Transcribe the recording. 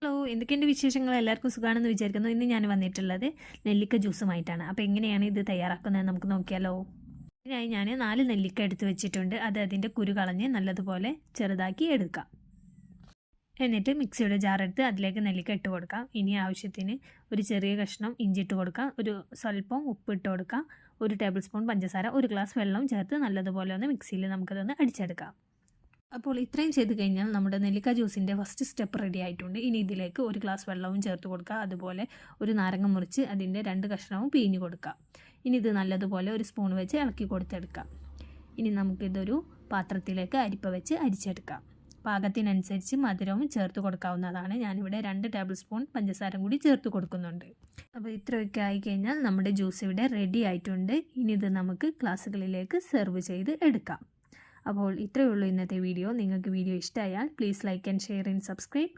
Hello, എന്തൊക്കെയുണ്ട് വിശേഷങ്ങൾ? എല്ലാവർക്കും സുഖമാണെന്ന് വിചാരിക്കുന്നു. ഇന്ന് ഞാൻ വന്നിട്ടുള്ളത് നെല്ലിക്ക ജ്യൂസുമായിട്ടാണ്. അപ്പോൾ എങ്ങനെയാണ് ഇത് തയ്യാറാക്കുന്നത് നമുക്ക് നോക്കിയാലോ. ഇതിനായി ഞാൻ 4 നെല്ലിക്ക എടുത്ത് വെച്ചിട്ടുണ്ട്. അത് അതിൻ്റെ കുരു കളഞ്ഞ് നല്ലതുപോലെ ചെറുതാക്കി എടുക്കാം. എന്നിട്ട് മിക്സിയുടെ ജാർ എടുത്ത് അതിലേക്ക് നെല്ലിക്ക ഇട്ട് കൊടുക്കാം. ഇനി ആവശ്യത്തിന് ഒരു ചെറിയ കഷ്ണം ഇഞ്ചി ഇട്ട് കൊടുക്കാം, ഒരു സ്വല്പം ഉപ്പ് ഇട്ട് കൊടുക്കാം, 1 ടേബിൾ സ്പൂൺ പഞ്ചസാര, 1 ഗ്ലാസ് വെള്ളം ചേർത്ത് നല്ലതുപോലെ ഒന്ന് മിക്സിയിൽ നമുക്കതൊന്ന് അടിച്ചെടുക്കാം. അപ്പോൾ ഇത്രയും ചെയ്ത് കഴിഞ്ഞാൽ നമ്മുടെ നെല്ലിക്ക ജ്യൂസിൻ്റെ ഫസ്റ്റ് സ്റ്റെപ്പ് റെഡി ആയിട്ടുണ്ട്. ഇനി ഇതിലേക്ക് 1 ഗ്ലാസ് വെള്ളവും ചേർത്ത് കൊടുക്കുക. അതുപോലെ ഒരു നാരങ്ങ മുറിച്ച് അതിൻ്റെ 2 കഷ്ണവും പിഴിഞ്ഞ് കൊടുക്കുക. ഇനി ഇത് നല്ലതുപോലെ ഒരു സ്പൂൺ വെച്ച് ഇളക്കി കൊടുത്തെടുക്കാം. ഇനി നമുക്കിതൊരു പാത്രത്തിലേക്ക് അരിപ്പ വെച്ച് അരിച്ചെടുക്കാം. പാകത്തിനനുസരിച്ച് മധുരവും ചേർത്ത് കൊടുക്കാവുന്നതാണ്. ഞാനിവിടെ 2 ടേബിൾ സ്പൂൺ പഞ്ചസാര കൂടി ചേർത്ത് കൊടുക്കുന്നുണ്ട്. അപ്പോൾ ഇത്രയൊക്കെ ആയിക്കഴിഞ്ഞാൽ നമ്മുടെ ജ്യൂസ് ഇവിടെ റെഡി ആയിട്ടുണ്ട്. ഇനി ഇത് നമുക്ക് ഗ്ലാസ്സുകളിലേക്ക് സെർവ് ചെയ്ത് എടുക്കാം. അപ്പോൾ ഇത്രയേ ഉള്ളൂ ഇന്നത്തെ വീഡിയോ. നിങ്ങൾക്ക് വീഡിയോ ഇഷ്ടമായാൽ please like and share and subscribe.